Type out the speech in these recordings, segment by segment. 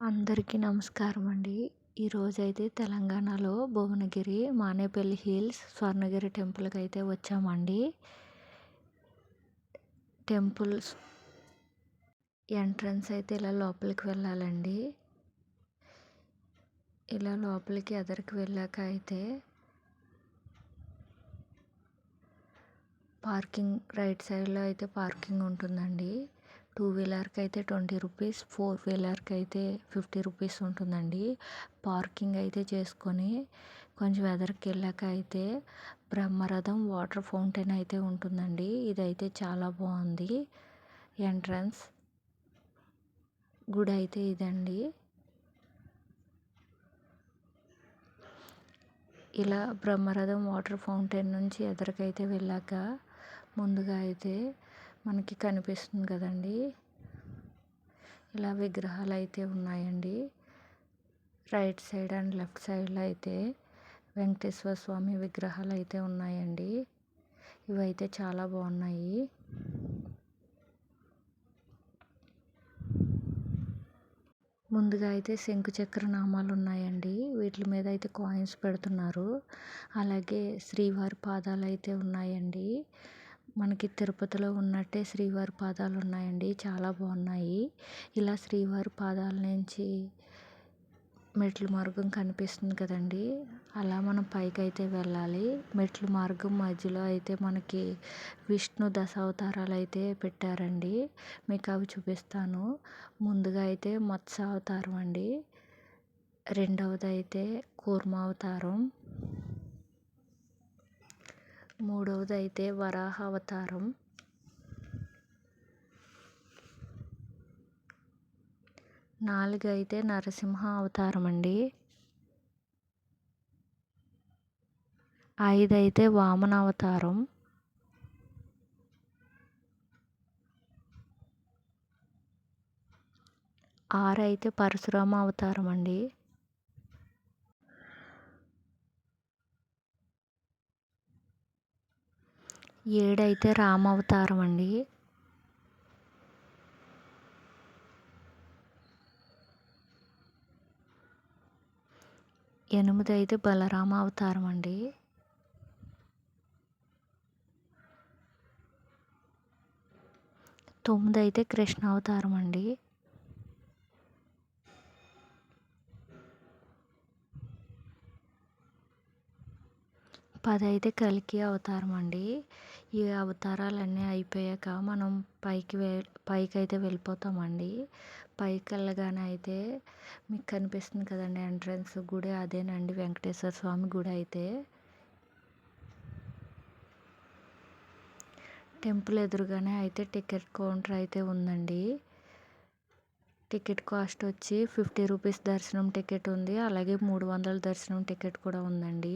అందరికీ నమస్కారం అండి. ఈరోజైతే తెలంగాణలో భువనగిరి, మానేపల్లి హిల్స్, స్వర్ణగిరి టెంపుల్‌కి అయితే వచ్చామండి. టెంపుల్స్ ఎంట్రన్స్ అయితే ఇలా లోపలికి వెళ్ళాలండి. ఇలా లోపలికి ఎదరికి వెళ్ళాక అయితే రైట్ సైడ్‌లో అయితే పార్కింగ్ ఉంటుందండి. 2 వీలర్‌కి అయితే 20 రూపీస్, 4 వీలర్‌కి అయితే 50 రూపీస్ ఉంటుందండి. పార్కింగ్ అయితే చేసుకొని కొంచెం ఎదరికి వెళ్ళాక అయితే బ్రహ్మరథం వాటర్ ఫౌంటైన్ అయితే ఉంటుందండి. ఇదైతే చాలా బాగుంది. ఎంట్రన్స్ గుడి అయితే ఇదండి. ఇలా బ్రహ్మరథం వాటర్ ఫౌంటైన్ నుంచి ఎదరికైతే వెళ్ళాక ముందుగా అయితే మనకి కనిపిస్తుంది కదండి, ఇలా విగ్రహాలు అయితే ఉన్నాయండి. రైట్ సైడ్ అండ్ లెఫ్ట్ సైడ్లో అయితే వెంకటేశ్వర స్వామి విగ్రహాలు అయితే ఉన్నాయండి. ఇవైతే చాలా బాగున్నాయి. ముందుగా అయితే శంకుచక్ర నామాలు ఉన్నాయండి. వీటి మీద అయితే కాయిన్స్ పెడుతున్నారు. అలాగే శ్రీవారి పాదాలు అయితే ఉన్నాయండి. మనకి తిరుపతిలో ఉన్నట్టే శ్రీవారి పాదాలు ఉన్నాయండి. చాలా బాగున్నాయి. ఇలా శ్రీవారి పాదాల నుంచి మెట్ల మార్గం కనిపిస్తుంది కదండి, అలా మనం పైకి అయితే వెళ్ళాలి. మెట్ల మార్గం మధ్యలో అయితే మనకి విష్ణు దశావతారాలు అయితే పెట్టారండి. మీకు అవి చూపిస్తాను. ముందుగా అయితే మత్స్య అవతారం అండి, రెండవది అయితే కూర్మ అవతారం, మూడవది అయితే వరాహ అవతారం, నాలుగు అయితే నరసింహ అవతారం అండి, 5 అయితే వామన అవతారం, 6 అయితే పరశురామ అవతారం అండి, 7 అయితే రామ అవతారం అండి, 8 అయితే బలరామ అవతారం అండి, 9 అయితే కృష్ణ అవతారం అండి, 10 అయితే కల్కి అవతారం అండి. ఈ అవతారాలన్నీ అయిపోయాక మనం పైకి అయితే వెళ్ళిపోతామండి. పైకి వెళ్ళగానే అయితే మీకు కనిపిస్తుంది కదండి ఎంట్రన్స్ గుడి, అదేనండి వెంకటేశ్వర స్వామి గుడి. అయితే టెంపుల్ ఎదురుగానే అయితే టికెట్ కౌంటర్ అయితే ఉందండి. టికెట్ కాస్ట్ వచ్చి 50 రూపీస్ దర్శనం టికెట్ ఉంది. అలాగే 300 దర్శనం టికెట్ కూడా ఉందండి.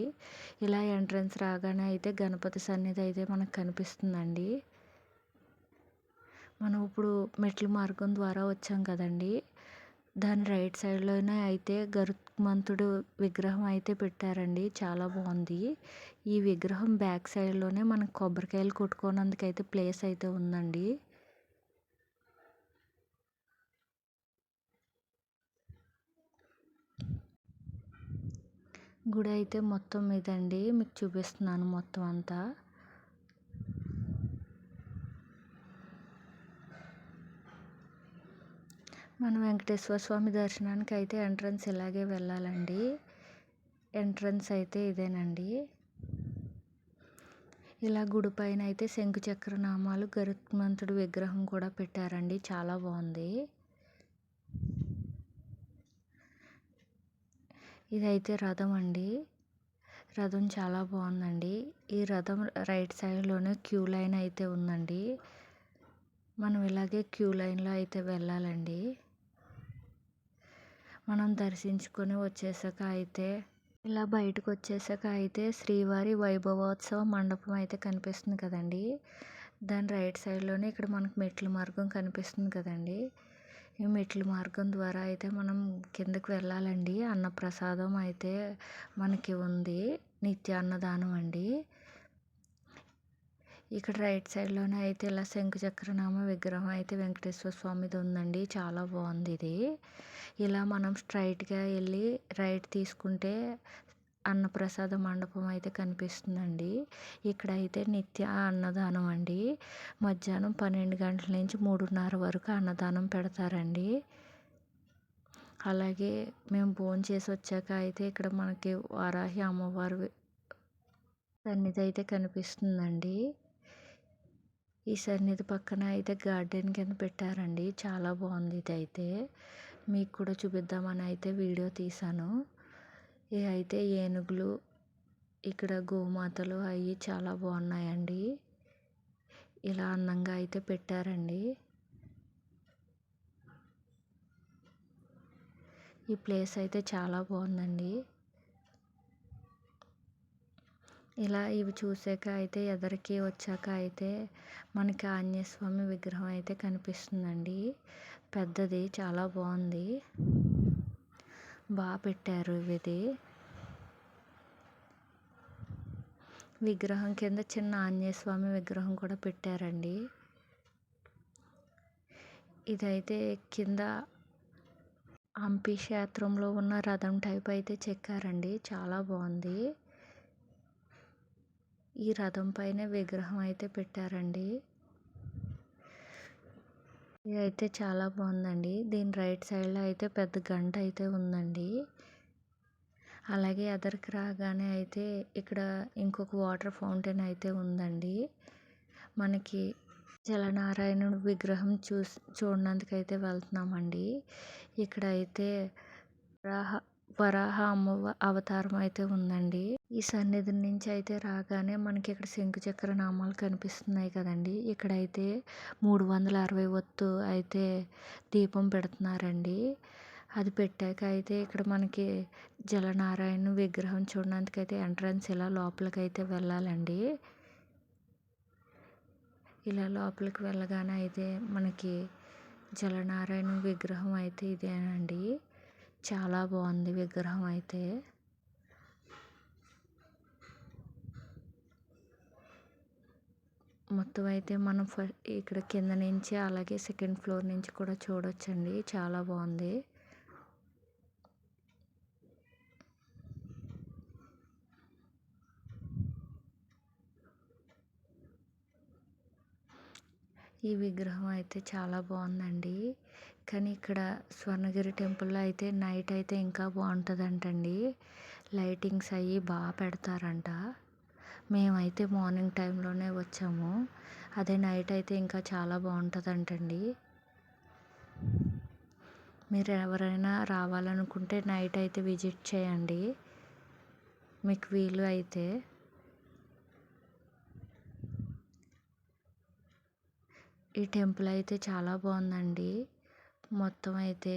ఇలా ఎంట్రన్స్ రాగానే అయితే గణపతి సన్నిధి అయితే మనకు కనిపిస్తుందండి. మనం ఇప్పుడు మెట్ల మార్గం ద్వారా వచ్చాం కదండి, దాని రైట్ సైడ్లోనే అయితే గరుత్మంతుడు విగ్రహం అయితే పెట్టారండి. చాలా బాగుంది. ఈ విగ్రహం బ్యాక్ సైడ్లోనే మనకు కొబ్బరికాయలు కొట్టుకోనందుకైతే ప్లేస్ అయితే ఉందండి. గుడి అయితే మొత్తం ఇదండి, మీకు చూపిస్తున్నాను మొత్తం అంతా. మనం వెంకటేశ్వర స్వామి దర్శనానికి అయితే ఎంట్రన్స్ ఇలాగే వెళ్ళాలండి. ఎంట్రన్స్ అయితే ఇదేనండి. ఇలా గుడి పైన అయితే శంకుచక్ర నామాలు, గరుత్మంతుడి విగ్రహం కూడా పెట్టారండి. చాలా బాగుంది. ఇదైతే రథం అండి. రథం చాలా బాగుందండి. ఈ రథం రైట్ సైడ్లోనే క్యూ లైన్ అయితే ఉందండి. మనం ఇలాగే క్యూ లైన్లో అయితే వెళ్ళాలండి. మనం దర్శించుకొని వచ్చేసాక అయితే ఇలా బయటకు వచ్చేసాక అయితే శ్రీవారి వైభవోత్సవ మండపం అయితే కనిపిస్తుంది కదండి, దాని రైట్ సైడ్లోనే ఇక్కడ మనకు మెట్ల మార్గం కనిపిస్తుంది కదండి. ఈ మెట్ల మార్గం ద్వారా అయితే మనం కిందకి వెళ్ళాలండి. అన్నప్రసాదం అయితే మనకి ఉంది, నిత్య అన్నదానం అండి. ఇక్కడ రైట్ సైడ్లోనే అయితే ఇలా శంకుచక్రనామ విగ్రహం అయితే వెంకటేశ్వర స్వామిది ఉందండి. చాలా బాగుంది ఇది. ఇలా మనం స్ట్రైట్గా వెళ్ళి రైట్ తీసుకుంటే అన్నప్రసాద మండపం అయితే కనిపిస్తుందండి. ఇక్కడైతే నిత్య అన్నదానం అండి. మధ్యాహ్నం 12 గంటల నుంచి 3:30 వరకు అన్నదానం పెడతారండి. అలాగే మేము భోంచేసి వచ్చాక అయితే ఇక్కడ మనకి వారాహి అమ్మవారి సన్నిధి అయితే కనిపిస్తుందండి. ఈ సన్నిధి పక్కన అయితే గార్డెన్ కింద పెట్టారండి. చాలా బాగుంది ఇదైతే. మీకు కూడా చూపిద్దామని అయితే వీడియో తీశాను. ఇవి అయితే ఏనుగులు, ఇక్కడ గోమాతలు అవి చాలా బాగున్నాయండి. ఇలా అందంగా అయితే పెట్టారండి. ఈ ప్లేస్ అయితే చాలా బాగుందండి. ఇలా ఇవి చూసాక అయితే ఎదరికి వచ్చాక అయితే మనకి ఆంజనేయ స్వామి విగ్రహం అయితే కనిపిస్తుందండి. పెద్దది చాలా బాగుంది. బాగా పెట్టారు ఇది. విగ్రహం కింద చిన్న ఆంజనేయ స్వామి విగ్రహం కూడా పెట్టారండి. ఇదైతే కింద హంపి క్షేత్రంలో ఉన్న రథం టైప్ అయితే చెక్కారండి. చాలా బాగుంది. ఈ రథం పైన విగ్రహం అయితే పెట్టారండి. ఇదైతే చాలా బాగుందండి. దీని రైట్ సైడ్లో అయితే పెద్ద గంట అయితే ఉందండి. అలాగే ఎదరికి రాగానే అయితే ఇక్కడ ఇంకొక వాటర్ ఫౌంటైన్ అయితే ఉందండి. మనకి జలనారాయణుడు విగ్రహం చూడడానికి అయితే వెళ్తున్నామండి. ఇక్కడ అయితే వరాహ అమ్మ అవతారం అయితే ఉందండి. ఈ సన్నిధి నుంచి అయితే రాగానే మనకి ఇక్కడ శంకుచక్ర నామాలు కనిపిస్తున్నాయి కదండి. ఇక్కడైతే 360 ఒత్తు అయితే దీపం పెడుతున్నారండి. అది పెట్టాక అయితే ఇక్కడ మనకి జలనారాయణ విగ్రహం చూడడానికి అయితే ఎంట్రన్స్ ఇలా లోపలికి అయితే వెళ్ళాలండి. ఇలా లోపలికి వెళ్ళగానే అయితే మనకి జలనారాయణ విగ్రహం అయితే ఇదేనండి. చాలా బాగుంది విగ్రహం అయితే. మొత్తం అయితే మనం ఇక్కడ కింద నుంచి అలాగే సెకండ్ ఫ్లోర్ నుంచి కూడా చూడొచ్చండి. చాలా బాగుంది. ఈ విగ్రహం అయితే చాలా బాగుందండి. కానీ ఇక్కడ స్వర్ణగిరి టెంపుల్లో అయితే నైట్ అయితే ఇంకా బాగుంటుందంటండి. లైటింగ్స్ అవి బాగా పెడతారంట. మేమైతే మార్నింగ్ టైంలోనే వచ్చాము. అదే నైట్ అయితే ఇంకా చాలా బాగుంటుందంటండి. మీరు ఎవరైనా రావాలనుకుంటే నైట్ అయితే విజిట్ చేయండి మీకు వీలు అయితే. ఈ టెంపుల్ అయితే చాలా బాగుందండి. మొత్తం అయితే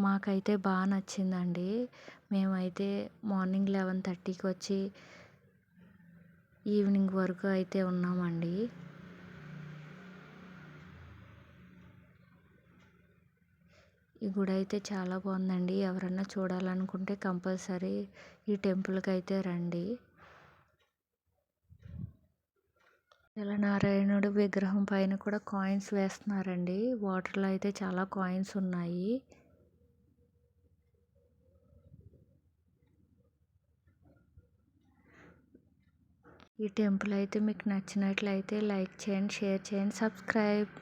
మాకైతే బాగా నచ్చిందండి. మేమైతే మార్నింగ్ 11:30కి వచ్చి ఈవినింగ్ వరకు అయితే ఉన్నామండి. ఈ గుడి అయితే చాలా బాగుందండి. ఎవరన్నా చూడాలనుకుంటే కంపల్సరీ ఈ టెంపుల్కి అయితే రండి. జలనారాయణుడు విగ్రహం పైన కూడా కాయిన్స్ వేస్తున్నారండి. వాటర్లో అయితే చాలా కాయిన్స్ ఉన్నాయి. ఈ టెంపుల్ అయితే మీకు నచ్చినట్లయితే లైక్ చేయండి, షేర్ చేయండి, సబ్స్క్రైబ్.